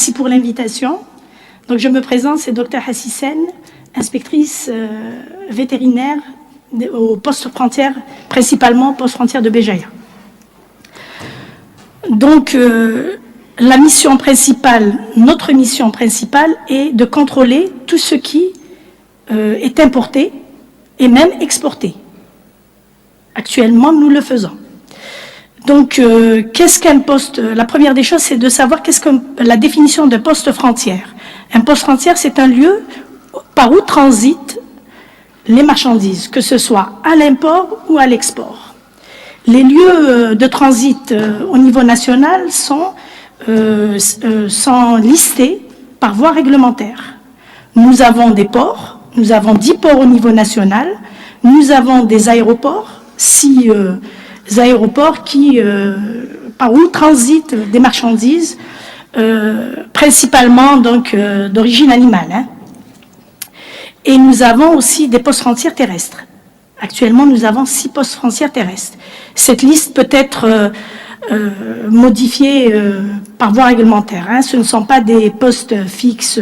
merci pour l'invitation. Donc je me présente, c'est Dr Hassisen, inspectrice vétérinaire au poste frontière, principalement poste frontière de Béjaïa. Donc la mission principale, notre mission principale est de contrôler tout ce qui est importé et même exporté. Actuellement, nous le faisons. Donc, qu'est-ce qu'un poste? La première des choses, c'est de savoir qu'est-ce que la définition de poste frontière. Un poste frontière, c'est un lieu par où transitent les marchandises, que ce soit à l'import ou à l'export. Les lieux de transit au niveau national sont listés par voie réglementaire. Nous avons des ports, nous avons 10 ports au niveau national, nous avons des aéroports, 6 aéroports par où transitent des marchandises, principalement donc d'origine animale. Hein. Et nous avons aussi des postes frontières terrestres. Actuellement, nous avons 6 postes frontières terrestres. Cette liste peut être modifiée par voie réglementaire. Hein. Ce ne sont pas des postes fixes.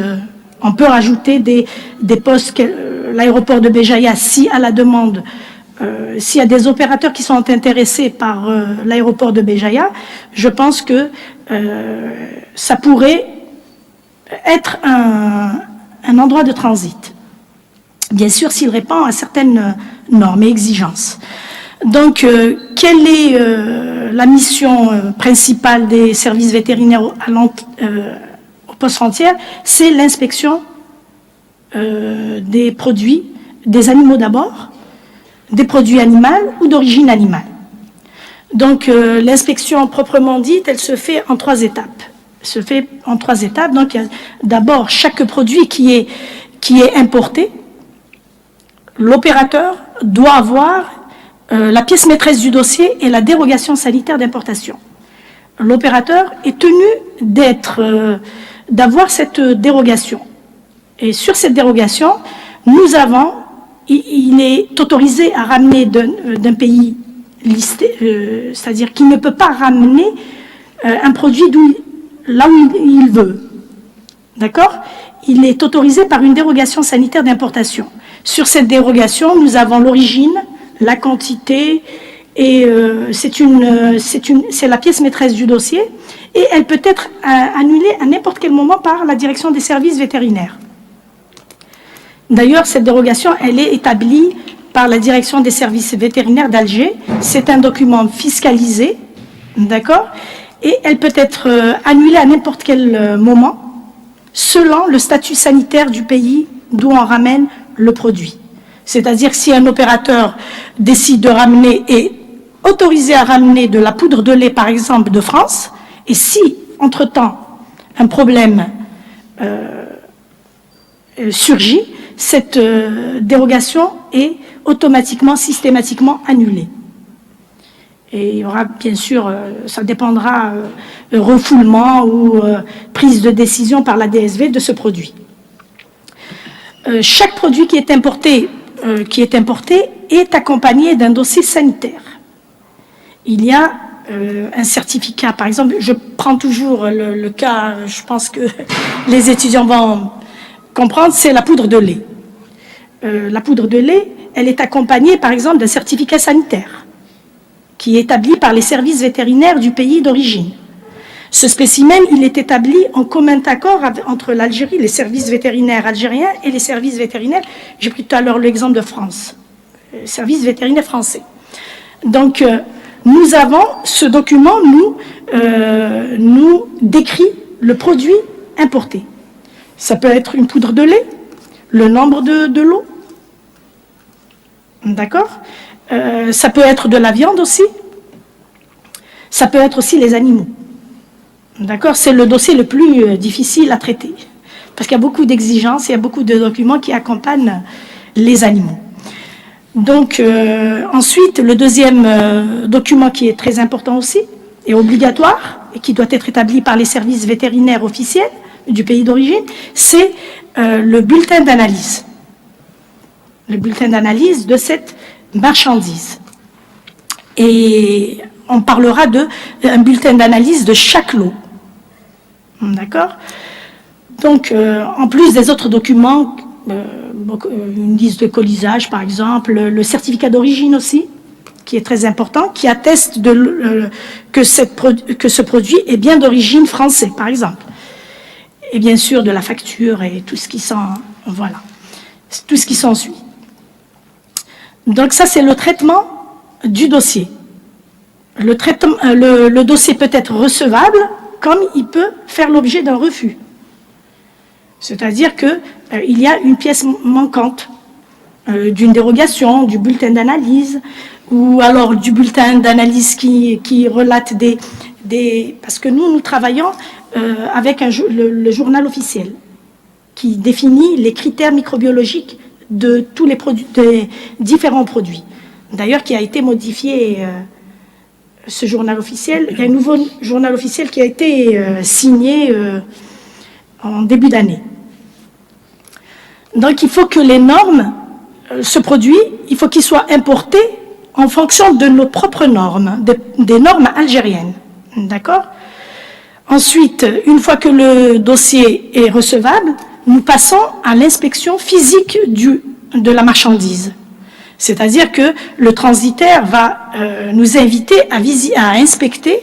On peut rajouter des postes, l'aéroport de Béjaïa, si à la demande, s'il y a des opérateurs qui sont intéressés par l'aéroport de Béjaïa, je pense que ça pourrait être un endroit de transit. Bien sûr, s'il répond à certaines normes et exigences. Donc, quelle est la mission principale des services vétérinaires au poste frontière? C'est l'inspection des produits, des animaux d'abord, des produits animaux ou d'origine animale. Donc, l'inspection proprement dite, elle se fait en 3 étapes. Donc, d'abord, chaque produit qui est importé, l'opérateur doit avoir la pièce maîtresse du dossier et la dérogation sanitaire d'importation. L'opérateur est tenu d'avoir cette dérogation. Et sur cette dérogation, il est autorisé à ramener d'un pays listé, c'est-à-dire qu'il ne peut pas ramener un produit là où il veut. D'accord? Il est autorisé par une dérogation sanitaire d'importation. Sur cette dérogation, nous avons l'origine, la quantité, et c'est la pièce maîtresse du dossier, et elle peut être annulée à n'importe quel moment par la direction des services vétérinaires. D'ailleurs, cette dérogation, elle est établie par la direction des services vétérinaires d'Alger. C'est un document fiscalisé, d'accord? Et elle peut être annulée à n'importe quel moment, selon le statut sanitaire du pays d'où on ramène le produit. C'est-à-dire si un opérateur décide de ramener et autorisé à ramener de la poudre de lait, par exemple, de France, et si, entre-temps, un problème surgit, cette dérogation est automatiquement, systématiquement annulée. Et il y aura, bien sûr, ça dépendra refoulement ou prise de décision par la DSV de ce produit. Chaque produit qui est importé est accompagné d'un dossier sanitaire. Il y a un certificat, par exemple, je prends toujours le cas, je pense que les étudiants vont comprendre, c'est la poudre de lait. La poudre de lait, elle est accompagnée, par exemple, d'un certificat sanitaire qui est établi par les services vétérinaires du pays d'origine. Ce spécimen, il est établi en commun accord entre l'Algérie, les services vétérinaires algériens et les services vétérinaires, j'ai pris tout à l'heure l'exemple de France, services vétérinaires français. Donc, nous avons, ce document nous décrit le produit importé. Ça peut être une poudre de lait, le nombre de lots, d'accord? Ça peut être de la viande aussi, ça peut être aussi les animaux. D'accord? C'est le dossier le plus difficile à traiter, parce qu'il y a beaucoup d'exigences, il y a beaucoup de documents qui accompagnent les animaux. Donc, ensuite, le deuxième document qui est très important aussi, et obligatoire, et qui doit être établi par les services vétérinaires officiels du pays d'origine, c'est le bulletin d'analyse. Le bulletin d'analyse de cette marchandise. Et on parlera d'un bulletin d'analyse de chaque lot. D'accord? Donc, en plus des autres documents, une liste de colisage, par exemple, le certificat d'origine aussi, qui est très important, qui atteste que ce produit est bien d'origine française, par exemple. Et bien sûr, de la facture et tout ce qui voilà, tout ce qui s'ensuit. Donc ça, c'est le traitement du dossier. Le dossier peut être recevable comme il peut faire l'objet d'un refus. C'est-à-dire qu'il y a une pièce manquante d'une dérogation, du bulletin d'analyse, ou alors du bulletin d'analyse qui relate parce que nous travaillons avec le journal officiel qui définit les critères microbiologiques de tous les produits, des différents produits. D'ailleurs, qui a été modifié, ce journal officiel. Il y a un nouveau journal officiel qui a été signé en début d'année. Donc, il faut que les normes, ce produit, il faut qu'il soit importé en fonction de nos propres normes, des normes algériennes. D'accord ? Ensuite, une fois que le dossier est recevable, nous passons à l'inspection physique de la marchandise. C'est-à-dire que le transitaire va nous inviter à inspecter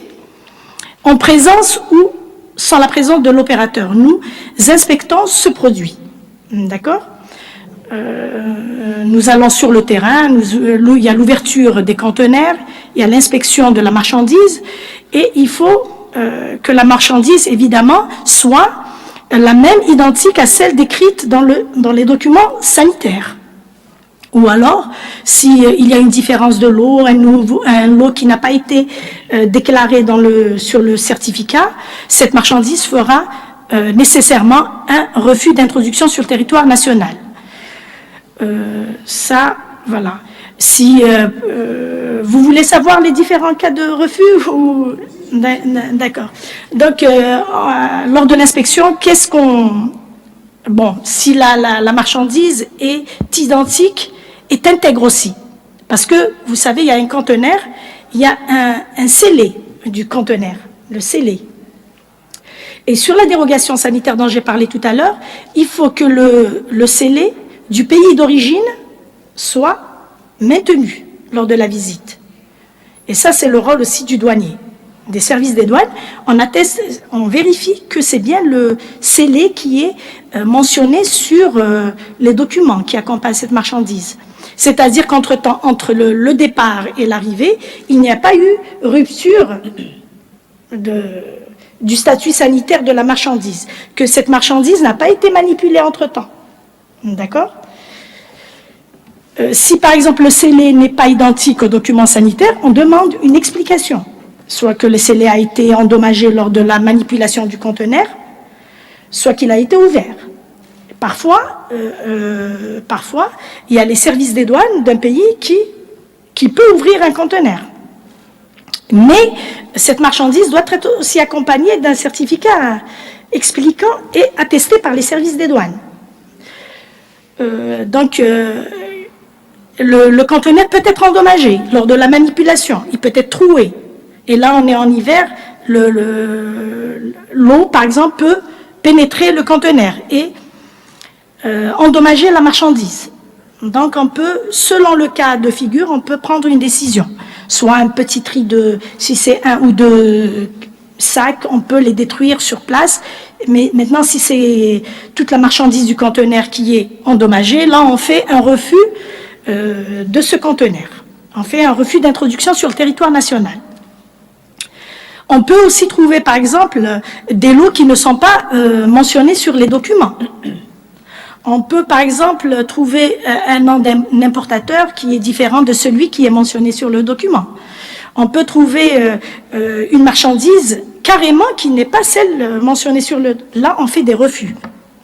en présence ou sans la présence de l'opérateur. Nous inspectons ce produit. D'accord ? Nous allons sur le terrain, il y a l'ouverture des conteneurs, il y a l'inspection de la marchandise, et il faut que la marchandise, évidemment, soit la même, identique à celle décrite dans les documents sanitaires. Ou alors, s'il y a une différence de lot, un lot qui n'a pas été déclaré sur le certificat, cette marchandise fera nécessairement un refus d'introduction sur le territoire national. Ça, voilà. Si vous voulez savoir les différents cas de refus, d'accord. Donc, lors de l'inspection, si la marchandise est identique, est intègre aussi. Parce que, vous savez, il y a un conteneur, il y a un scellé du conteneur, le scellé. Et sur la dérogation sanitaire dont j'ai parlé tout à l'heure, il faut que le scellé du pays d'origine soit maintenu lors de la visite. Et ça, c'est le rôle aussi du douanier, des services des douanes. On vérifie que c'est bien le scellé qui est mentionné sur les documents qui accompagnent cette marchandise. C'est-à-dire qu'entre-temps, entre le départ et l'arrivée, il n'y a pas eu rupture du statut sanitaire de la marchandise, que cette marchandise n'a pas été manipulée entre-temps. D'accord ? Si par exemple le scellé n'est pas identique au document sanitaire, on demande une explication. Soit que le scellé a été endommagé lors de la manipulation du conteneur, soit qu'il a été ouvert. Parfois, il y a les services des douanes d'un pays qui peut ouvrir un conteneur. Mais cette marchandise doit être aussi accompagnée d'un certificat expliquant et attesté par les services des douanes. Donc, le conteneur peut être endommagé lors de la manipulation, il peut être troué. Et là, on est en hiver, l'eau, par exemple, peut pénétrer le conteneur et endommager la marchandise. Donc, selon le cas de figure, on peut prendre une décision. Soit un petit tri si c'est 1 ou 2 sacs, on peut les détruire sur place. Mais maintenant, si c'est toute la marchandise du conteneur qui est endommagée, là, on fait un refus de ce conteneur. On fait un refus d'introduction sur le territoire national. On peut aussi trouver, par exemple, des lots qui ne sont pas mentionnés sur les documents. On peut, par exemple, trouver un nom d'importateur qui est différent de celui qui est mentionné sur le document. On peut trouver une marchandise carrément qui n'est pas celle mentionnée sur le... Là, on fait des refus.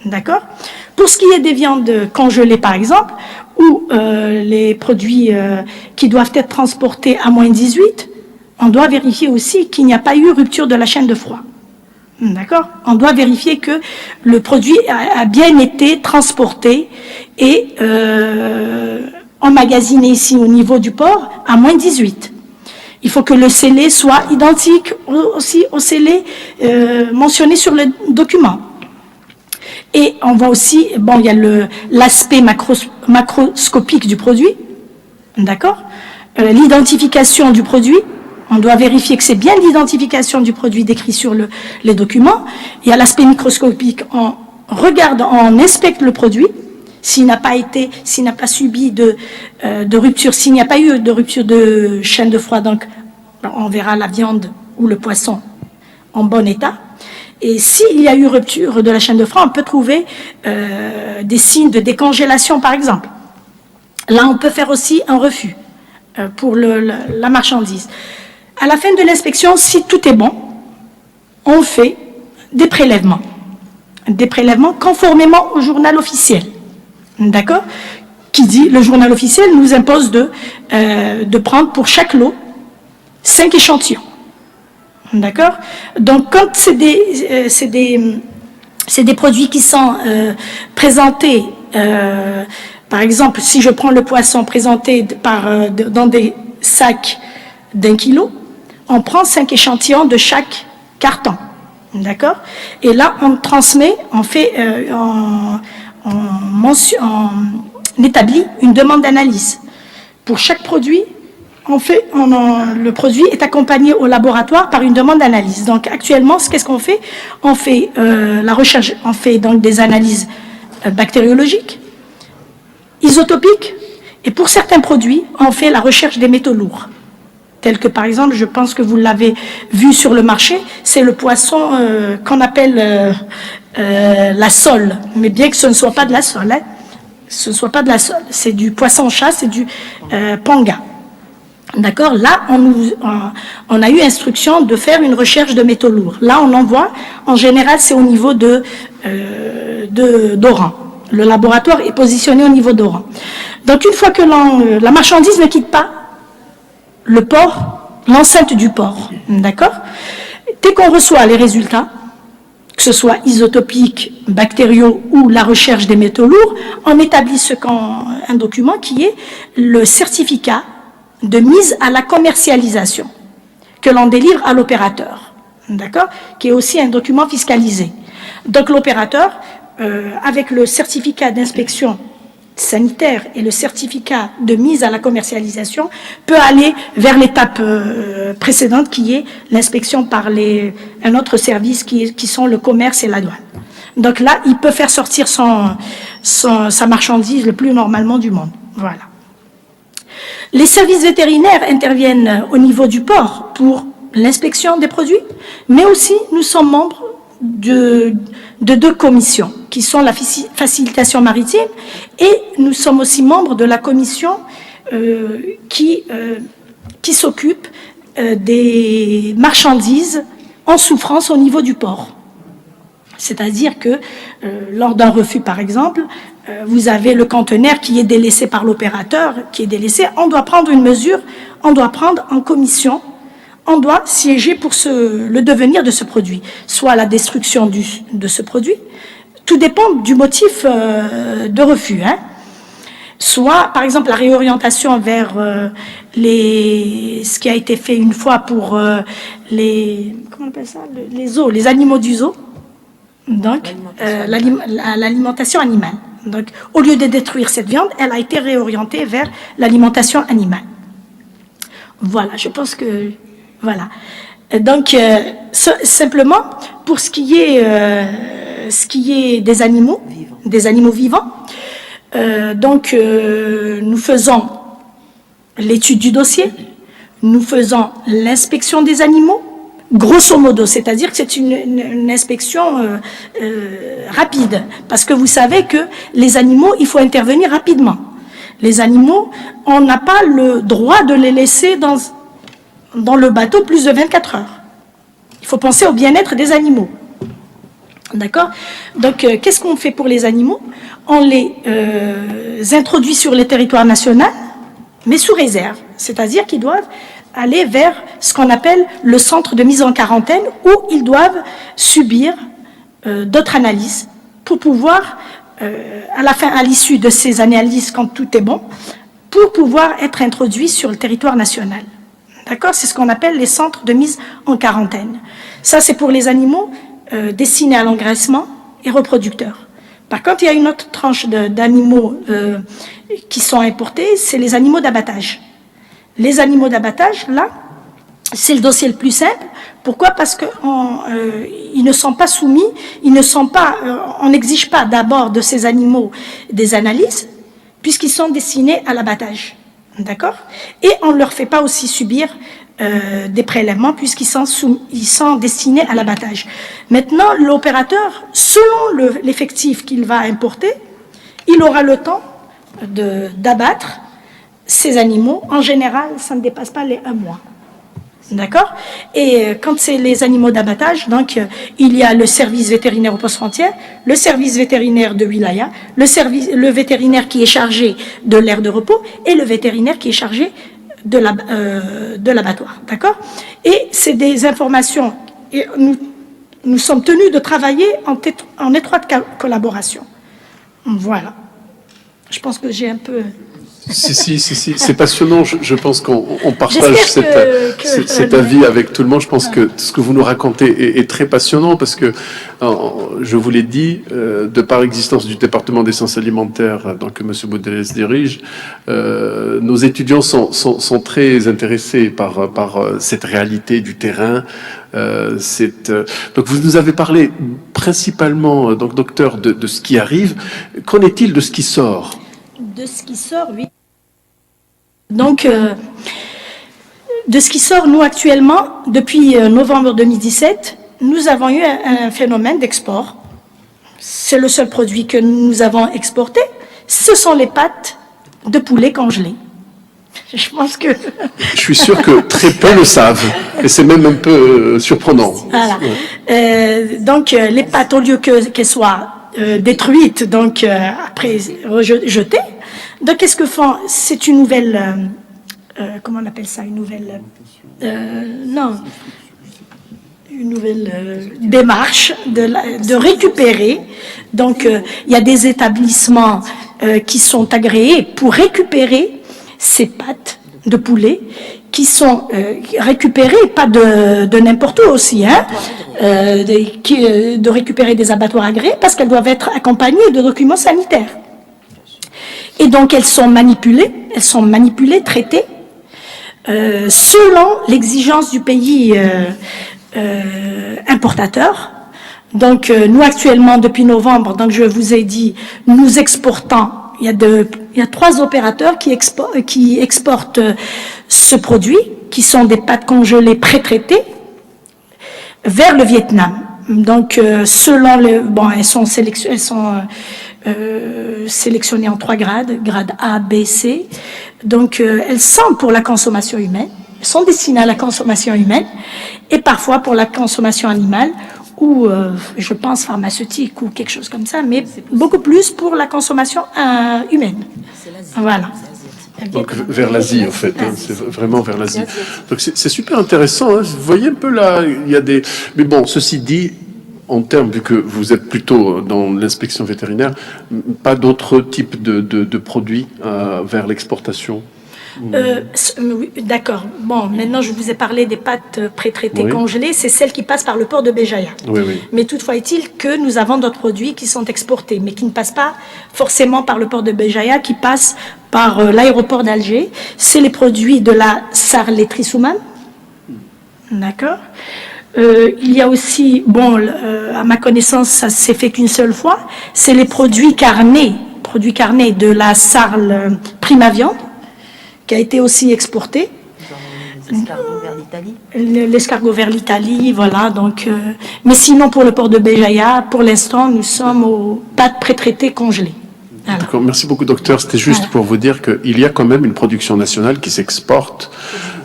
D'accord ? Pour ce qui est des viandes congelées, par exemple, ou les produits qui doivent être transportés à moins 18, on doit vérifier aussi qu'il n'y a pas eu rupture de la chaîne de froid. D'accord ? On doit vérifier que le produit a bien été transporté et emmagasiné ici au niveau du port à moins 18. Il faut que le scellé soit identique aussi au scellé mentionné sur le document. Et on voit aussi, bon, il y a l'aspect macroscopique du produit, d'accord, l'identification du produit. On doit vérifier que c'est bien l'identification du produit décrit sur les documents. Il y a l'aspect microscopique, on regarde, on inspecte le produit, s'il n'a pas subi de rupture, s'il n'y a pas eu de rupture de chaîne de froid, donc on verra la viande ou le poisson en bon état. Et s'il y a eu rupture de la chaîne de froid, on peut trouver des signes de décongélation, par exemple. Là, on peut faire aussi un refus pour la marchandise. À la fin de l'inspection, si tout est bon, on fait des prélèvements conformément au journal officiel, d'accord, qui dit, le journal officiel nous impose de prendre pour chaque lot 5 échantillons, d'accord. Donc quand c'est des produits qui sont présentés, par exemple, si je prends le poisson présenté dans des sacs d'1 kilo, on prend 5 échantillons de chaque carton, d'accord. Et là, on transmet, on fait, on établit une demande d'analyse. Pour chaque produit, le produit est accompagné au laboratoire par une demande d'analyse. Donc actuellement, qu'est-ce qu'on fait? On fait la recherche, on fait donc des analyses bactériologiques, isotopiques, et pour certains produits, on fait la recherche des métaux lourds. Tel que par exemple, je pense que vous l'avez vu sur le marché, c'est le poisson qu'on appelle la sole, mais bien que ce ne soit pas de la sole, hein, ce ne soit pas de la sole, c'est du poisson-chat, c'est du panga. D'accord. Là, on a eu instruction de faire une recherche de métaux lourds. Là, on envoie, en général, c'est au niveau d'Oran. Le laboratoire est positionné au niveau d'Oran. Donc, une fois que la marchandise ne quitte pas le port, l'enceinte du port, d'accord, dès qu'on reçoit les résultats, que ce soit isotopiques, bactériaux ou la recherche des métaux lourds, on établit un document qui est le certificat de mise à la commercialisation que l'on délivre à l'opérateur, d'accord, qui est aussi un document fiscalisé. Donc l'opérateur, avec le certificat d'inspection sanitaire et le certificat de mise à la commercialisation, peut aller vers l'étape précédente qui est l'inspection par un autre service qui sont le commerce et la douane. Donc là, il peut faire sortir sa marchandise le plus normalement du monde. Voilà. Les services vétérinaires interviennent au niveau du port pour l'inspection des produits, mais aussi nous sommes membres de 2 commissions qui sont la facilitation maritime et nous sommes aussi membres de la commission qui s'occupe des marchandises en souffrance au niveau du port. C'est-à-dire que lors d'un refus, par exemple, vous avez le conteneur qui est délaissé par l'opérateur, on doit prendre une mesure, on doit prendre en commission, on doit siéger pour le devenir de ce produit, soit la destruction de ce produit, tout dépend du motif de refus, hein. Soit, par exemple, la réorientation vers ce qui a été fait une fois pour comment on appelle ça, les zoos, les animaux du zoo, donc l'alimentation animale. Donc, au lieu de détruire cette viande, elle a été réorientée vers l'alimentation animale. Voilà, je pense que... Voilà. Donc, simplement, pour ce qui est des animaux vivants, nous faisons l'étude du dossier, nous faisons l'inspection des animaux, grosso modo, c'est-à-dire que c'est une inspection rapide, parce que vous savez que les animaux, il faut intervenir rapidement. Les animaux, on n'a pas le droit de les laisser dans le bateau plus de 24 heures. Il faut penser au bien-être des animaux. D'accord? Donc, qu'est-ce qu'on fait pour les animaux? On les introduit sur le territoire national, mais sous réserve, c'est-à-dire qu'ils doivent aller vers ce qu'on appelle le centre de mise en quarantaine, où ils doivent subir d'autres analyses pour pouvoir, à l'issue de ces analyses, quand tout est bon, pour pouvoir être introduits sur le territoire national. D'accord? C'est ce qu'on appelle les centres de mise en quarantaine. Ça, c'est pour les animaux destinés à l'engraissement et reproducteurs. Par contre, il y a une autre tranche d'animaux qui sont importés, c'est les animaux d'abattage. Les animaux d'abattage, là, c'est le dossier le plus simple. Pourquoi? Parce que ils ne sont pas soumis, on n'exige pas d'abord de ces animaux des analyses, puisqu'ils sont destinés à l'abattage. D'accord? Et on ne leur fait pas aussi subir des prélèvements, puisqu'ils sont destinés à l'abattage. Maintenant, l'opérateur, selon l'effectif qu'il va importer, il aura le temps d'abattre ces animaux. En général, ça ne dépasse pas les 1 mois. D'accord? Et quand c'est les animaux d'abattage, donc il y a le service vétérinaire aux postes frontières, le service vétérinaire de Wilaya, le vétérinaire qui est chargé de l'aire de repos et le vétérinaire qui est chargé de l'abattoir. D'accord? Et c'est des informations, et nous sommes tenus de travailler en étroite collaboration. Voilà. Je pense que j'ai un peu... Si, c'est passionnant. Je pense qu'on partage cet avis avec tout le monde. Je pense que ce que vous nous racontez est très passionnant parce que, je vous l'ai dit, de par l'existence du département des sciences alimentaires, donc que M. Boudelès dirige, nos étudiants sont très intéressés par cette réalité du terrain. Donc vous nous avez parlé principalement, donc docteur, de ce qui arrive. Qu'en est-il de ce qui sort? De ce qui sort, oui. Donc, de ce qui sort, nous actuellement, depuis novembre 2017, nous avons eu un phénomène d'export. C'est le seul produit que nous avons exporté. Ce sont les pâtes de poulet congelées. Je pense que... Je suis sûr que très peu le savent. Et c'est même un peu surprenant. Voilà. Donc, les pâtes, au lieu qu'elles soient détruites, donc après jetées, donc qu'est-ce que font? C'est une nouvelle, comment on appelle ça? Une nouvelle, une nouvelle démarche de récupérer. Donc il y a des établissements qui sont agréés pour récupérer ces pâtes de poulet qui sont récupérées, pas de n'importe où aussi, hein, de récupérer des abattoirs agréés parce qu'elles doivent être accompagnées de documents sanitaires. Et donc elles sont manipulées, traitées, selon l'exigence du pays importateur. Donc nous actuellement, depuis novembre, donc je vous ai dit, nous exportons, il y a 3 opérateurs qui exportent ce produit, qui sont des pâtes congelées pré-traitées, vers le Vietnam. Donc selon elles sont sélectionnées en 3 grades, grade A, B, C. Donc elles sont pour la consommation humaine, elles sont destinées à la consommation humaine et parfois pour la consommation animale ou je pense pharmaceutique ou quelque chose comme ça, mais beaucoup plus pour la consommation humaine. Voilà. Donc vers l'Asie en fait, hein, c'est vraiment vers l'Asie. Donc c'est super intéressant. Hein. Vous voyez un peu là, il y a des. Mais bon, ceci dit, en termes, vu que vous êtes plutôt dans l'inspection vétérinaire, pas d'autres types de produits vers l'exportation? Oui, d'accord. Bon, maintenant je vous ai parlé des pâtes pré-traitées congelées, c'est celles qui passent par le port de Béjaïa. Oui. Mais toutefois est-il que nous avons d'autres produits qui sont exportés, mais qui ne passent pas forcément par le port de Béjaïa, qui passent par l'aéroport d'Alger. C'est les produits de la Sarletterie Soumane. D'accord. Il y a aussi, à ma connaissance, ça s'est fait qu'une seule fois, c'est les produits carnés de la Sarle Prima Viande, qui a été aussi exporté. L'escargot vers l'Italie. L'escargot vers l'Italie, voilà. Donc, mais sinon, pour le port de Béjaïa, pour l'instant, nous sommes aux pâtes pré-traitées congelées. Voilà. D'accord, merci beaucoup, docteur. C'était juste pour vous dire qu'il y a quand même une production nationale qui s'exporte,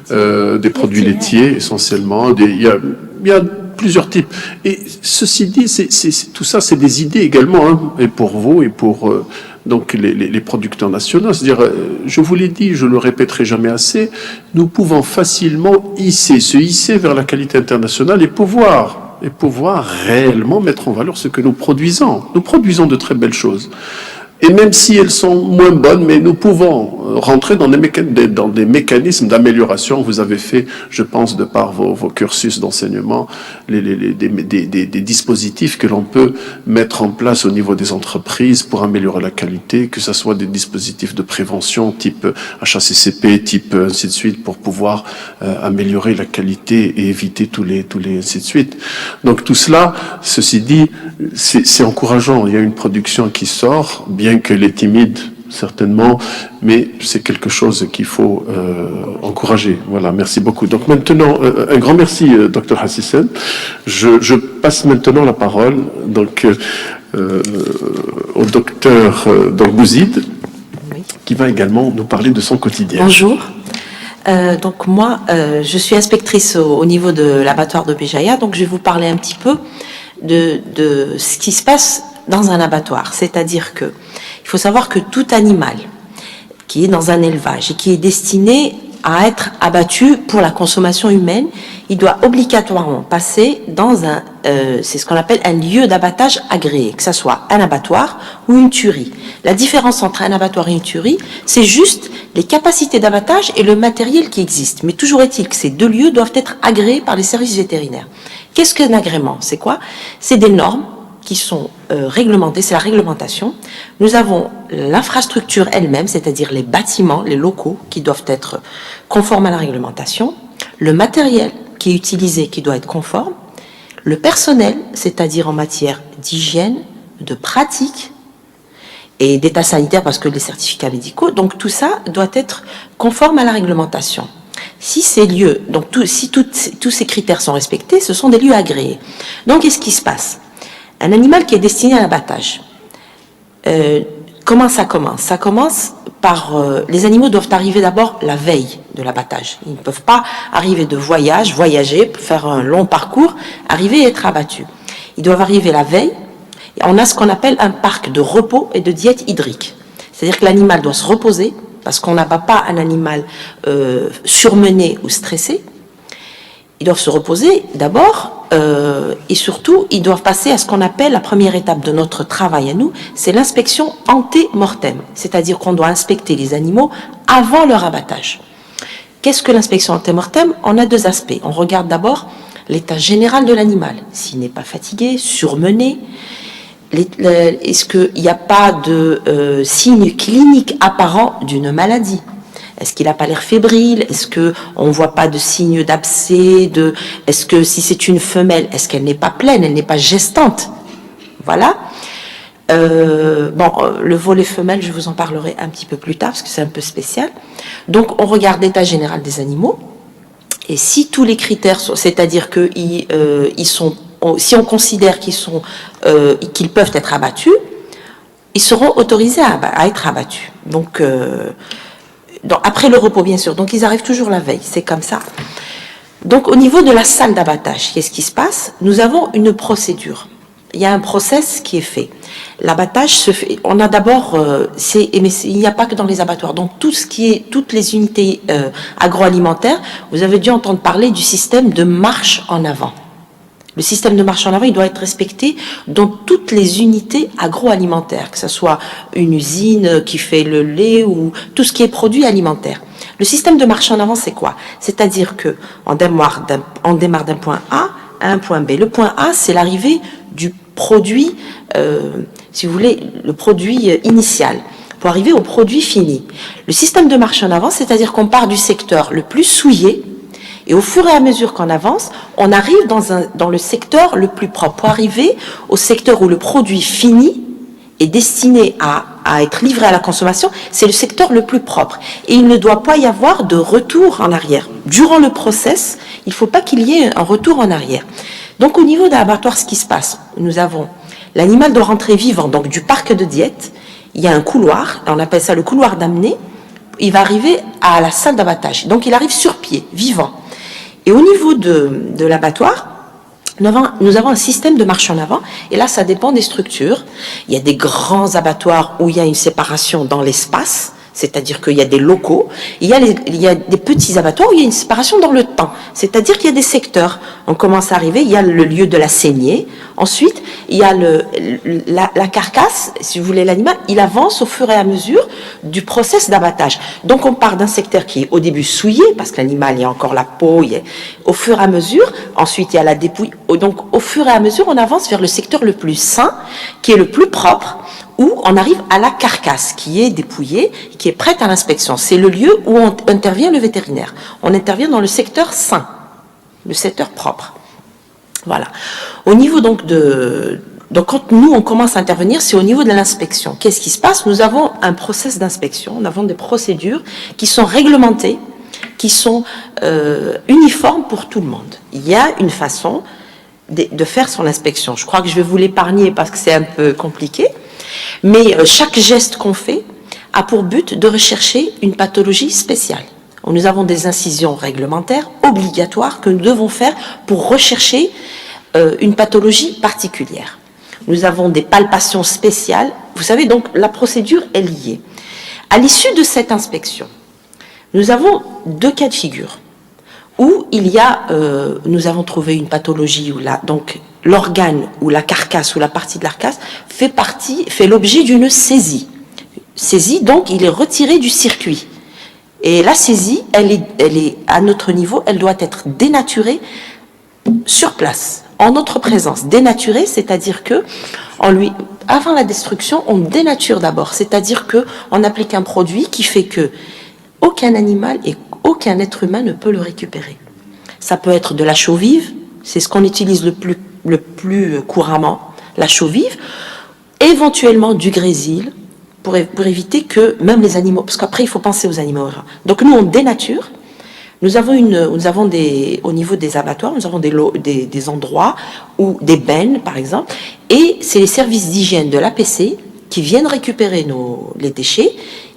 des produits laitiers essentiellement. Il y a plusieurs types. Et ceci dit, tout ça, c'est des idées également, hein, et pour vous et pour donc les producteurs nationaux. C'est-à-dire, je vous l'ai dit, je le répéterai jamais assez, nous pouvons facilement se hisser vers la qualité internationale et pouvoir réellement mettre en valeur ce que nous produisons. Nous produisons de très belles choses. Et même si elles sont moins bonnes, mais nous pouvons rentrer dans des mécanismes d'amélioration. Vous avez fait, je pense, de par vos cursus d'enseignement, des dispositifs que l'on peut mettre en place au niveau des entreprises pour améliorer la qualité, que ce soit des dispositifs de prévention type HACCP, type ainsi de suite, pour pouvoir améliorer la qualité et éviter tous les ainsi de suite. Donc tout cela, ceci dit, c'est encourageant. Il y a une production qui sort, bien qu'elle est timide, certainement, mais c'est quelque chose qu'il faut encourager. Voilà, merci beaucoup. Donc maintenant, un grand merci, Dr Hassisen. Je passe maintenant la parole donc, au docteur Bouzid, oui, qui va également nous parler de son quotidien. Bonjour. Donc moi, je suis inspectrice au niveau de l'abattoir de Béjaïa, donc je vais vous parler un petit peu de ce qui se passe dans un abattoir. C'est-à-dire que il faut savoir que tout animal qui est dans un élevage et qui est destiné à être abattu pour la consommation humaine, il doit obligatoirement passer dans c'est ce qu'on appelle un lieu d'abattage agréé, que ce soit un abattoir ou une tuerie. La différence entre un abattoir et une tuerie, c'est juste les capacités d'abattage et le matériel qui existe. Mais toujours est-il que ces deux lieux doivent être agréés par les services vétérinaires. Qu'est-ce qu'un agrément? C'est quoi? C'est des normes qui sont réglementées, c'est la réglementation. Nous avons l'infrastructure elle-même, c'est-à-dire les bâtiments, les locaux qui doivent être conformes à la réglementation, le matériel qui est utilisé qui doit être conforme, le personnel, c'est-à-dire en matière d'hygiène, de pratique et d'état sanitaire parce que les certificats médicaux, donc tout ça doit être conforme à la réglementation. Si ces lieux, donc si tous ces critères sont respectés, ce sont des lieux agréés. Donc qu'est-ce qui se passe? Un animal qui est destiné à l'abattage. Comment ça commence? Ça commence par... les animaux doivent arriver d'abord la veille de l'abattage. Ils ne peuvent pas arriver de voyager, faire un long parcours, arriver et être abattus. Ils doivent arriver la veille. Et on a ce qu'on appelle un parc de repos et de diète hydrique. C'est-à-dire que l'animal doit se reposer, parce qu'on n'abat pas un animal surmené ou stressé. Ils doivent se reposer d'abord, et surtout, ils doivent passer à ce qu'on appelle la première étape de notre travail à nous, c'est l'inspection ante-mortem, c'est-à-dire qu'on doit inspecter les animaux avant leur abattage. Qu'est-ce que l'inspection ante-mortem? On a deux aspects. On regarde d'abord l'état général de l'animal, s'il n'est pas fatigué, surmené, est-ce qu'il n'y a pas de signes cliniques apparents d'une maladie? Est-ce qu'il n'a pas l'air fébrile? Est-ce qu'on ne voit pas de signes d'abcès? Est-ce que si c'est une femelle, est-ce qu'elle n'est pas pleine? Elle n'est pas gestante? Voilà. Le volet femelle, je vous en parlerai un petit peu plus tard, parce que c'est un peu spécial. Donc, on regarde l'état général des animaux. Et si tous les critères sont... C'est-à-dire qu'ils sont... Si on considère qu'ils peuvent être abattus, ils seront autorisés à être abattus. Donc, après le repos, bien sûr. Donc, ils arrivent toujours la veille. C'est comme ça. Donc, au niveau de la salle d'abattage, qu'est-ce qui se passe? Nous avons une procédure. Il y a un process qui est fait. L'abattage se fait... On a d'abord... mais il n'y a pas que dans les abattoirs. Donc, toutes les unités agroalimentaires, vous avez dû entendre parler du système de marche en avant. Le système de marche en avant, il doit être respecté dans toutes les unités agroalimentaires, que ce soit une usine qui fait le lait ou tout ce qui est produit alimentaire. Le système de marche en avant, c'est quoi? C'est-à-dire qu'on démarre d'un point A à un point B. Le point A, c'est l'arrivée du produit, si vous voulez, le produit initial, pour arriver au produit fini. Le système de marche en avant, c'est-à-dire qu'on part du secteur le plus souillé, et au fur et à mesure qu'on avance, on arrive dans le secteur le plus propre, pour arriver au secteur où le produit fini est destiné à être livré à la consommation, c'est le secteur le plus propre. Et il ne doit pas y avoir de retour en arrière. Durant le process, il ne faut pas qu'il y ait un retour en arrière. Donc au niveau d'un abattoir, ce qui se passe, nous avons l'animal doit rentrer vivant, donc du parc de diète, il y a un couloir, on appelle ça le couloir d'amener, il va arriver à la salle d'abattage. Donc il arrive sur pied, vivant. Et au niveau de l'abattoir, nous avons un système de marche en avant, et là, ça dépend des structures. Il y a des grands abattoirs où il y a une séparation dans l'espace, C'est-à-dire qu'il y a des locaux, il y a des petits abattoirs où il y a une séparation dans le temps. C'est-à-dire qu'il y a des secteurs. On commence à arriver, il y a le lieu de la saignée. Ensuite, il y a la carcasse, si vous voulez, l'animal, il avance au fur et à mesure du process d'abattage. Donc on part d'un secteur qui est au début souillé, parce que l'animal, il y a encore la peau, au fur et à mesure. Ensuite, il y a la dépouille. Donc au fur et à mesure, on avance vers le secteur le plus sain, qui est le plus propre, où on arrive à la carcasse qui est dépouillée, qui est prête à l'inspection. C'est le lieu où intervient le vétérinaire. On intervient dans le secteur sain, le secteur propre. Voilà. Au niveau donc donc quand nous on commence à intervenir, c'est au niveau de l'inspection. Qu'est-ce qui se passe? Nous avons un process d'inspection, nous avons des procédures qui sont réglementées, qui sont uniformes pour tout le monde. Il y a une façon de faire son inspection. Je crois que je vais vous l'épargner parce que c'est un peu compliqué. Mais chaque geste qu'on fait a pour but de rechercher une pathologie spéciale. Nous avons des incisions réglementaires obligatoires que nous devons faire pour rechercher une pathologie particulière. Nous avons des palpations spéciales. Vous savez, donc, la procédure est liée. À l'issue de cette inspection, nous avons deux cas de figure où nous avons trouvé une pathologie où donc l'organe ou la carcasse ou la partie de la carcasse fait l'objet d'une saisie. Saisie, donc, il est retiré du circuit. Et la saisie, elle est à notre niveau, elle doit être dénaturée sur place, en notre présence. Dénaturée, c'est-à-dire que avant la destruction, on dénature d'abord, c'est-à-dire que on applique un produit qui fait que aucun animal et aucun être humain ne peut le récupérer. Ça peut être de la chaux vive, c'est ce qu'on utilise le plus couramment, la chaux vive, éventuellement du grésil, pour éviter que même les animaux, parce qu'après il faut penser aux animaux. Donc nous on dénature. Nous avons au niveau des abattoirs, nous avons des endroits où des bennes par exemple, et c'est les services d'hygiène de l'APC qui viennent récupérer les déchets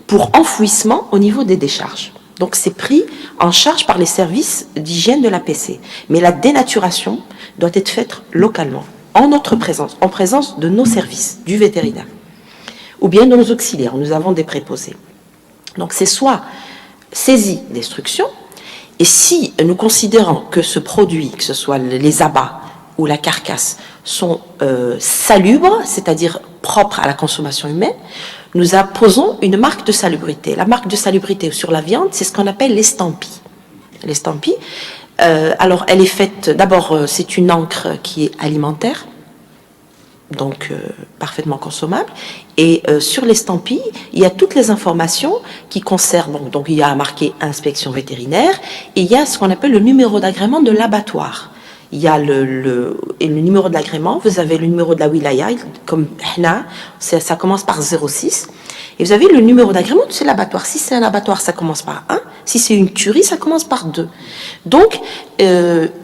pour enfouissement au niveau des décharges. Donc c'est pris en charge par les services d'hygiène de l'APC. Mais la dénaturation doit être faite localement, en notre présence, en présence de nos services, du vétérinaire, ou bien de nos auxiliaires. Nous avons des préposés. Donc c'est soit saisie, destruction, et si nous considérons que ce produit, que ce soit les abats ou la carcasse, sont salubres, c'est-à-dire propres à la consommation humaine, nous apposons une marque de salubrité. La marque de salubrité sur la viande, c'est ce qu'on appelle l'estampille. L'estampille, alors elle est faite, d'abord c'est une encre qui est alimentaire, donc parfaitement consommable, et sur l'estampille, il y a toutes les informations qui concernent, donc il y a marqué inspection vétérinaire, et il y a ce qu'on appelle le numéro d'agrément de l'abattoir. Il y a le numéro de l'agrément, vous avez le numéro de la wilaya, comme Hna, ça commence par 06, et vous avez le numéro d'agrément de l'abattoir. Si c'est un abattoir, ça commence par 1, si c'est une tuerie, ça commence par 2. Donc,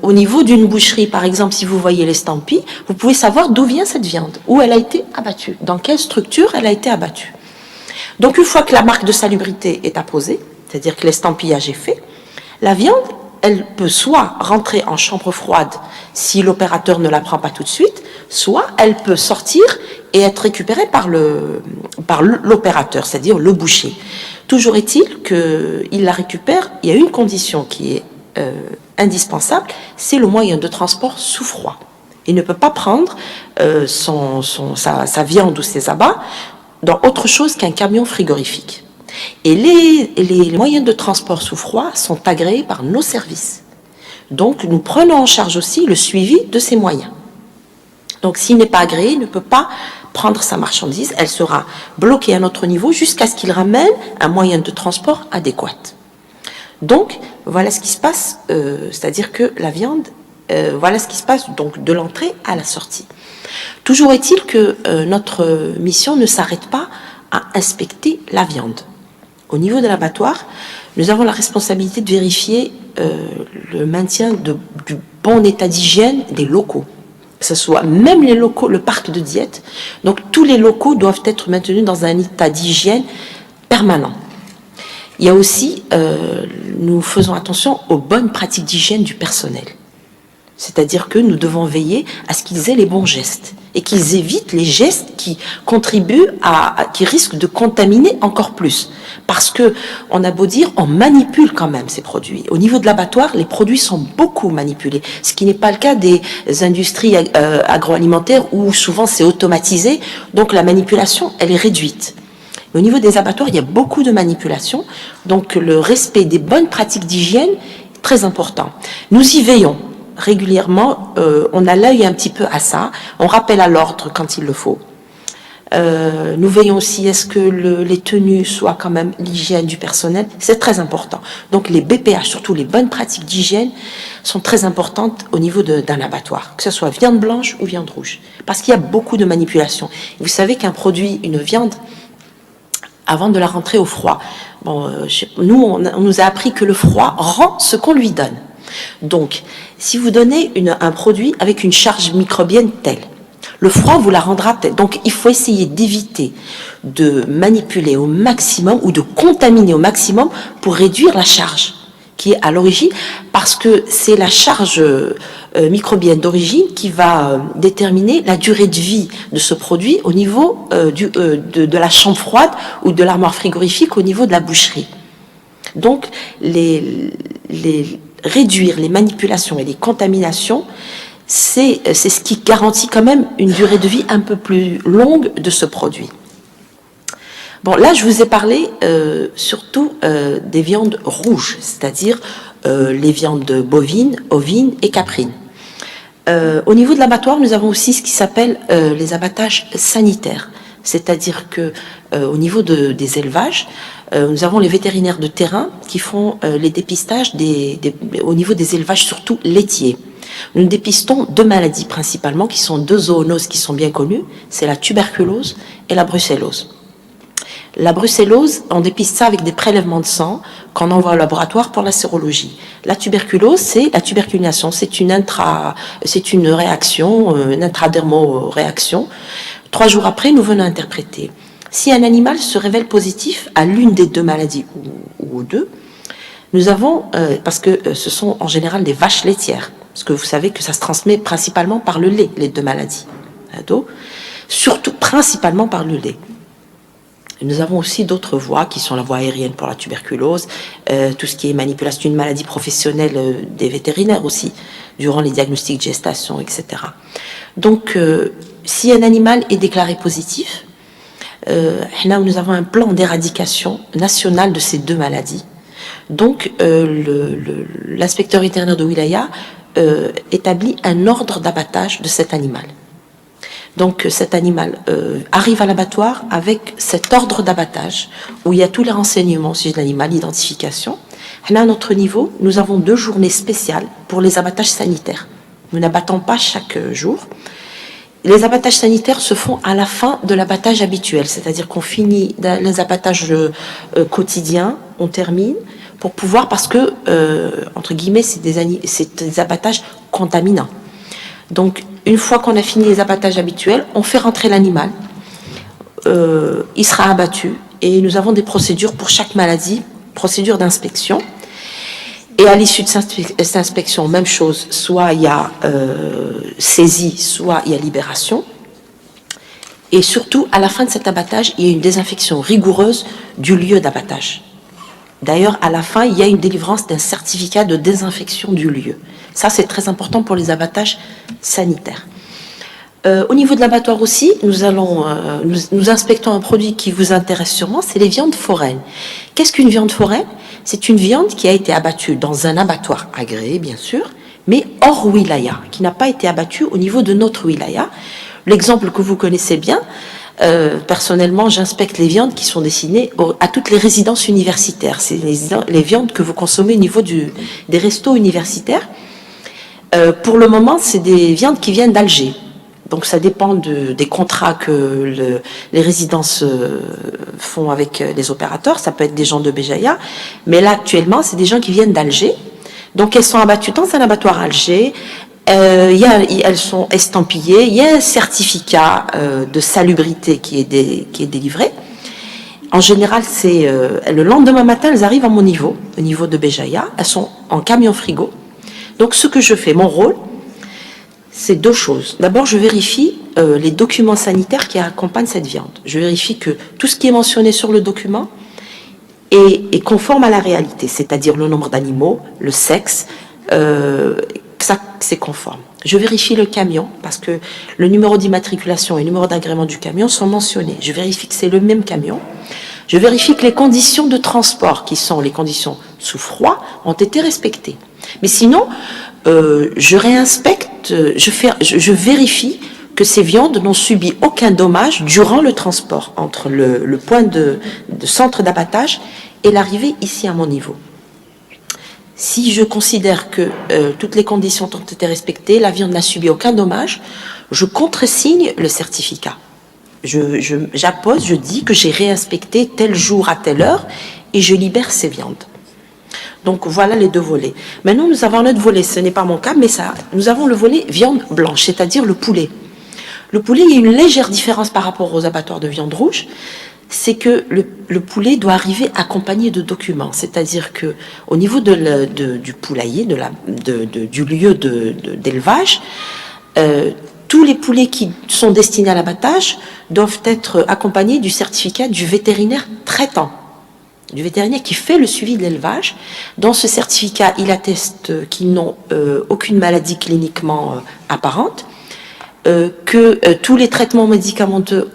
au niveau d'une boucherie, par exemple, si vous voyez l'estampille, vous pouvez savoir d'où vient cette viande, où elle a été abattue, dans quelle structure elle a été abattue. Donc, une fois que la marque de salubrité est apposée, c'est-à-dire que l'estampillage est fait, la viande, elle peut soit rentrer en chambre froide si l'opérateur ne la prend pas tout de suite, soit elle peut sortir et être récupérée par l'opérateur, c'est-à-dire le boucher. Toujours est-il qu'il la récupère, il y a une condition qui est indispensable, c'est le moyen de transport sous froid. Il ne peut pas prendre sa viande ou ses abats dans autre chose qu'un camion frigorifique. Et les moyens de transport sous froid sont agréés par nos services. Donc, nous prenons en charge aussi le suivi de ces moyens. Donc, s'il n'est pas agréé, il ne peut pas prendre sa marchandise. Elle sera bloquée à notre niveau jusqu'à ce qu'il ramène un moyen de transport adéquat. Donc, voilà ce qui se passe, c'est-à-dire que la viande, voilà ce qui se passe donc de l'entrée à la sortie. Toujours est-il que notre mission ne s'arrête pas à inspecter la viande. Au niveau de l'abattoir, nous avons la responsabilité de vérifier le maintien du bon état d'hygiène des locaux. Que ce soit même les locaux, le parc de diète. Donc tous les locaux doivent être maintenus dans un état d'hygiène permanent. Il y a aussi, nous faisons attention aux bonnes pratiques d'hygiène du personnel. C'est-à-dire que nous devons veiller à ce qu'ils aient les bons gestes. et qu'ils évitent les gestes qui contribuent qui risquent de contaminer encore plus. Parce que, on a beau dire, on manipule quand même ces produits. Au niveau de l'abattoir, les produits sont beaucoup manipulés, ce qui n'est pas le cas des industries agroalimentaires où souvent c'est automatisé, donc la manipulation, elle est réduite. Mais au niveau des abattoirs, il y a beaucoup de manipulation, donc le respect des bonnes pratiques d'hygiène est très important. Nous y veillons régulièrement, on a l'œil un petit peu à ça, on rappelle à l'ordre quand il le faut. Nous veillons aussi à ce que les tenues soient quand même l'hygiène du personnel, c'est très important. Donc les BPH, surtout les bonnes pratiques d'hygiène, sont très importantes au niveau d'un abattoir, que ce soit viande blanche ou viande rouge, parce qu'il y a beaucoup de manipulations. Vous savez qu'un produit, une viande, avant de la rentrer au froid, nous on nous a appris que le froid rend ce qu'on lui donne. Donc, si vous donnez un produit avec une charge microbienne telle, le froid vous la rendra telle. Donc, il faut essayer d'éviter de manipuler au maximum ou de contaminer au maximum pour réduire la charge qui est à l'origine, parce que c'est la charge microbienne d'origine qui va déterminer la durée de vie de ce produit au niveau de la chambre froide ou de l'armoire frigorifique au niveau de la boucherie. Donc, réduire les manipulations et les contaminations, c'est ce qui garantit quand même une durée de vie un peu plus longue de ce produit. Bon, là, je vous ai parlé surtout des viandes rouges, c'est-à-dire les viandes bovines, ovines et caprines. Au niveau de l'abattoir, nous avons aussi ce qui s'appelle les abattages sanitaires, c'est-à-dire que au niveau des élevages, nous avons les vétérinaires de terrain qui font les dépistages au niveau des élevages, surtout laitiers. Nous dépistons 2 maladies principalement, qui sont 2 zoonoses qui sont bien connues, c'est la tuberculose et la brucellose. La brucellose, on dépiste ça avec des prélèvements de sang qu'on envoie au laboratoire pour la sérologie. La tuberculose, c'est la tuberculation, c'est une réaction, une intradermo-réaction. 3 jours après, nous venons interpréter. Si un animal se révèle positif à l'une des 2 maladies ou aux 2, nous avons, parce que ce sont en général des vaches laitières, parce que vous savez que ça se transmet principalement par le lait, les 2 maladies, surtout principalement par le lait. Nous avons aussi d'autres voies qui sont la voie aérienne pour la tuberculose, tout ce qui est manipulation, une maladie professionnelle des vétérinaires aussi, durant les diagnostics de gestation, etc. Donc, si un animal est déclaré positif, nous avons un plan d'éradication national de ces 2 maladies. Donc, l'inspecteur vétérinaire de Wilaya établit un ordre d'abattage de cet animal. Donc cet animal arrive à l'abattoir avec cet ordre d'abattage où il y a tous les renseignements sur l'animal, l'identification. À notre niveau, nous avons 2 journées spéciales pour les abattages sanitaires. Nous n'abattons pas chaque jour. Les abattages sanitaires se font à la fin de l'abattage habituel, c'est-à-dire qu'on finit les abattages quotidiens, on termine, pour pouvoir, parce que, entre guillemets, c'est des abattages contaminants. Donc, une fois qu'on a fini les abattages habituels, on fait rentrer l'animal, il sera abattu, et nous avons des procédures pour chaque maladie, procédure d'inspection. Et à l'issue de cette inspection, même chose, soit il y a saisie, soit il y a libération. Et surtout, à la fin de cet abattage, il y a une désinfection rigoureuse du lieu d'abattage. D'ailleurs, à la fin, il y a une délivrance d'un certificat de désinfection du lieu. Ça, c'est très important pour les abattages sanitaires. Au niveau de l'abattoir aussi, nous inspectons un produit qui vous intéresse sûrement, c'est les viandes foraines. Qu'est-ce qu'une viande foraine? C'est une viande qui a été abattue dans un abattoir agréé, bien sûr, mais hors wilaya, qui n'a pas été abattue au niveau de notre wilaya. L'exemple que vous connaissez bien, personnellement, j'inspecte les viandes qui sont destinées à toutes les résidences universitaires. C'est les viandes que vous consommez au niveau des restos universitaires. Pour le moment, c'est des viandes qui viennent d'Alger. Donc ça dépend des contrats que les résidences font avec les opérateurs. Ça peut être des gens de Béjaïa, mais là actuellement c'est des gens qui viennent d'Alger. Donc elles sont abattues dans un abattoir à Alger. Elles sont estampillées. Il y a un certificat de salubrité qui est délivré. En général, c'est le lendemain matin, elles arrivent à mon niveau, au niveau de Béjaïa. Elles sont en camion frigo. Donc ce que je fais, mon rôle, c'est deux choses. D'abord, je vérifie les documents sanitaires qui accompagnent cette viande. Je vérifie que tout ce qui est mentionné sur le document est conforme à la réalité, c'est-à-dire le nombre d'animaux, le sexe, que ça c'est conforme. Je vérifie le camion parce que le numéro d'immatriculation et le numéro d'agrément du camion sont mentionnés. Je vérifie que c'est le même camion. Je vérifie que les conditions de transport, qui sont les conditions sous froid, ont été respectées. Mais sinon, je réinspecte, je vérifie que ces viandes n'ont subi aucun dommage durant le transport entre le point de centre d'abattage et l'arrivée ici à mon niveau. Si je considère que toutes les conditions ont été respectées, la viande n'a subi aucun dommage, je contresigne le certificat. J'appose, je dis que j'ai réinspecté tel jour à telle heure et je libère ces viandes. Donc voilà les deux volets. Maintenant, nous avons un autre volet, ce n'est pas mon cas, mais nous avons le volet viande blanche, c'est-à-dire le poulet. Le poulet, il y a une légère différence par rapport aux abattoirs de viande rouge, c'est que le poulet doit arriver accompagné de documents, c'est-à-dire que au niveau du poulailler, du lieu d'élevage, tous les poulets qui sont destinés à l'abattage doivent être accompagnés du certificat du vétérinaire traitant, du vétérinaire qui fait le suivi de l'élevage. Dans ce certificat, il atteste qu'ils n'ont aucune maladie cliniquement apparente, que tous les traitements médicamenteux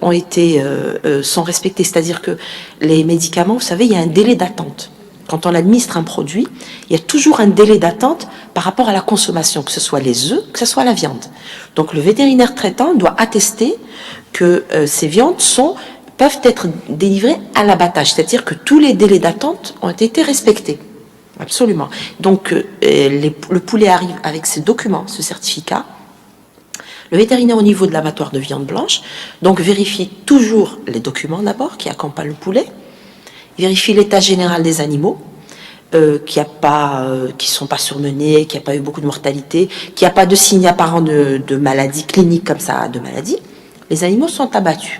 sont respectés, c'est-à-dire que les médicaments, vous savez, il y a un délai d'attente. Quand on administre un produit, il y a toujours un délai d'attente par rapport à la consommation, que ce soit les œufs, que ce soit la viande. Donc le vétérinaire traitant doit attester que ces viandes peuvent être délivrées à l'abattage, c'est-à-dire que tous les délais d'attente ont été respectés. Absolument. Donc le poulet arrive avec ses documents, ce certificat. Le vétérinaire au niveau de l'abattoir de viande blanche, donc vérifie toujours les documents d'abord qui accompagnent le poulet, vérifie l'état général des animaux, qui ne sont pas surmenés, qu'il n'y a pas eu beaucoup de mortalité, qu'il n'y a pas de signe apparent de maladie clinique comme ça, de maladie. Les animaux sont abattus.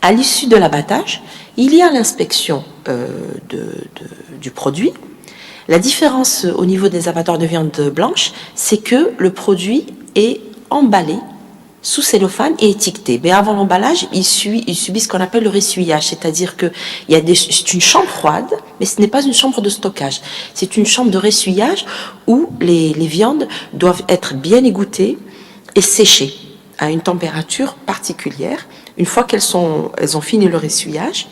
À l'issue de l'abattage, il y a l'inspection du produit. La différence au niveau des abattoirs de viande blanche, c'est que le produit est emballé sous cellophane et étiqueté. Mais avant l'emballage, il subit ce qu'on appelle le ressuyage, c'est-à-dire que c'est une chambre froide, mais ce n'est pas une chambre de stockage. C'est une chambre de ressuyage où les viandes doivent être bien égouttées et séchées à une température particulière. Une fois qu'elles ont fini le ressuyage,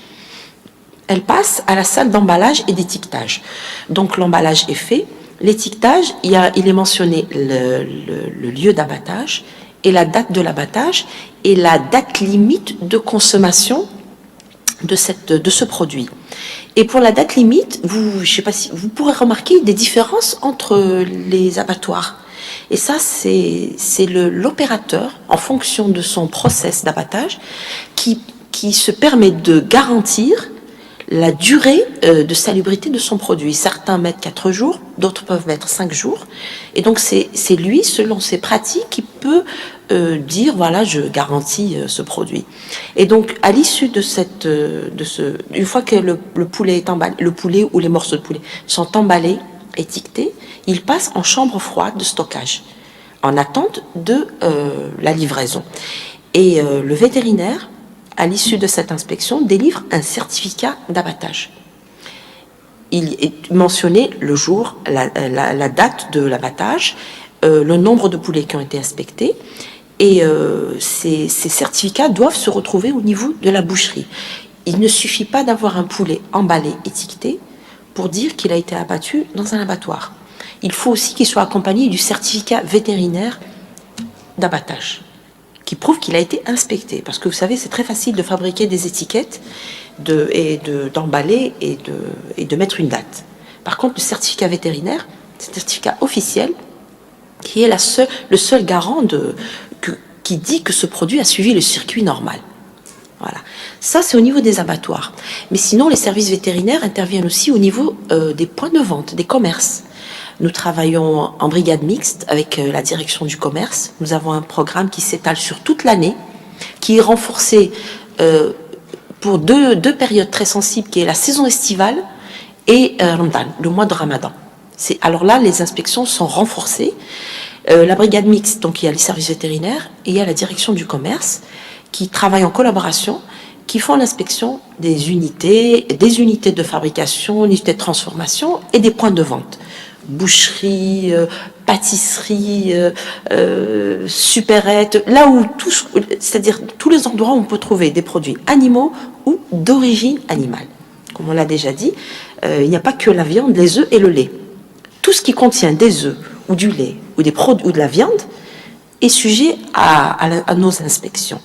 elles passent à la salle d'emballage et d'étiquetage. Donc l'emballage est fait. L'étiquetage, il est mentionné le lieu d'abattage et la date de l'abattage et la date limite de consommation de ce produit. Et pour la date limite, je sais pas si vous pourrez remarquer des différences entre les abattoirs. Et ça, c'est l'opérateur, en fonction de son process d'abattage, qui se permet de garantir la durée de salubrité de son produit. Certains mettent 4 jours, d'autres peuvent mettre 5 jours. Et donc, c'est lui, selon ses pratiques, qui peut dire, voilà, je garantis ce produit. Et donc, à l'issue une fois que le poulet est emballé, le poulet ou les morceaux de poulet sont emballés, étiquetés, ils passent en chambre froide de stockage, en attente de la livraison. Et le vétérinaire, à l'issue de cette inspection, délivre un certificat d'abattage. Il est mentionné le jour, la date de l'abattage, le nombre de poulets qui ont été inspectés, et ces certificats doivent se retrouver au niveau de la boucherie. Il ne suffit pas d'avoir un poulet emballé, étiqueté, pour dire qu'il a été abattu dans un abattoir. Il faut aussi qu'il soit accompagné du certificat vétérinaire d'abattage, qui prouve qu'il a été inspecté. Parce que vous savez, c'est très facile de fabriquer des étiquettes, d'emballer et de mettre une date. Par contre, le certificat vétérinaire, c'est un certificat officiel qui est le seul garant qui dit que ce produit a suivi le circuit normal. Voilà. Ça, c'est au niveau des abattoirs. Mais sinon, les services vétérinaires interviennent aussi au niveau des points de vente, des commerces. Nous travaillons en brigade mixte avec la direction du commerce. Nous avons un programme qui s'étale sur toute l'année, qui est renforcé pour deux périodes très sensibles, qui est la saison estivale et Ramadan, le mois de Ramadan. Alors là, les inspections sont renforcées. La brigade mixte, donc il y a les services vétérinaires et il y a la direction du commerce qui travaillent en collaboration, qui font l'inspection des unités de fabrication, unités de transformation et des points de vente. Boucherie, pâtisserie, supérette, là où c'est-à-dire tous les endroits où on peut trouver des produits animaux ou d'origine animale. Comme on l'a déjà dit, il n'y a pas que la viande, les œufs et le lait. Tout ce qui contient des œufs ou du lait ou des produits ou de la viande est sujet à nos inspections.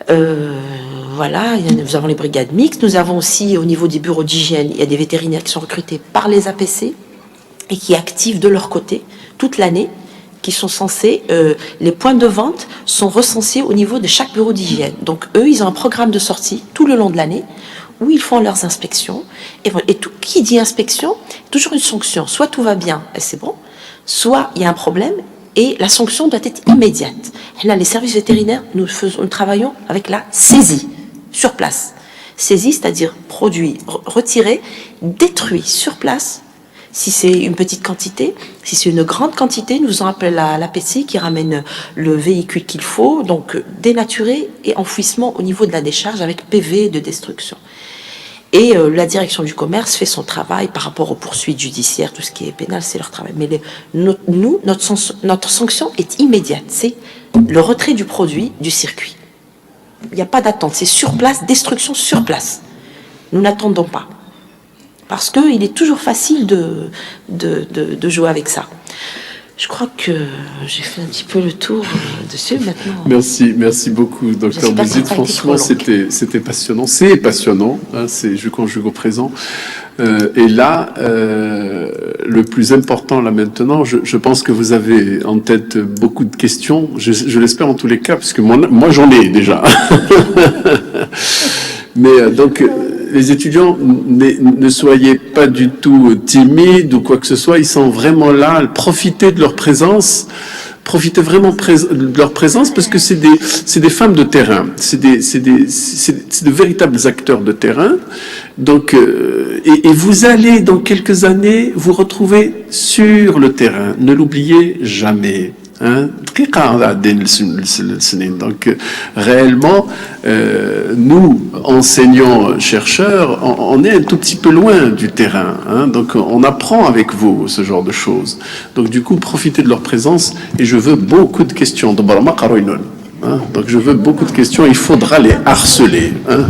Voilà, nous avons les brigades mixtes, nous avons aussi au niveau des bureaux d'hygiène, il y a des vétérinaires qui sont recrutés par les APC et qui activent de leur côté toute l'année, qui sont censés, les points de vente sont recensés au niveau de chaque bureau d'hygiène. Donc eux, ils ont un programme de sortie tout le long de l'année où ils font leurs inspections. Et tout qui dit inspection, toujours une sanction. Soit tout va bien et c'est bon, soit il y a un problème et la sanction doit être immédiate. Et là, les services vétérinaires, nous travaillons avec la saisie sur place. Saisie, c'est-à-dire produit retiré, détruit sur place. Si c'est une petite quantité, si c'est une grande quantité, nous en appelons l'APC qui ramène le véhicule qu'il faut, donc dénaturé et enfouissement au niveau de la décharge avec PV de destruction. Et la direction du commerce fait son travail par rapport aux poursuites judiciaires, tout ce qui est pénal, c'est leur travail. Mais notre sanction est immédiate, c'est le retrait du produit du circuit. Il n'y a pas d'attente, c'est sur place, destruction sur place. Nous n'attendons pas. Parce qu'il est toujours facile de jouer avec ça. Je crois que j'ai fait un petit peu le tour dessus maintenant. Merci beaucoup, docteur Bouzid. Franchement, c'était passionnant. C'est passionnant, hein, c'est je conjugue au présent. Et là, le plus important là maintenant, je pense que vous avez en tête beaucoup de questions. Je l'espère en tous les cas, parce que moi j'en ai déjà. Mais donc. Les étudiants, ne soyez pas du tout timides ou quoi que ce soit, ils sont vraiment là, profitez de leur présence, profitez vraiment de leur présence parce que c'est des femmes de terrain, c'est de véritables acteurs de terrain. Donc, et vous allez dans quelques années vous retrouver sur le terrain, ne l'oubliez jamais. Hein? Donc réellement, nous, enseignants, chercheurs, on est un tout petit peu loin du terrain. Hein? Donc on apprend avec vous ce genre de choses. Donc du coup, profitez de leur présence et je veux beaucoup de questions. Hein? Donc je veux beaucoup de questions, il faudra les harceler. Hein?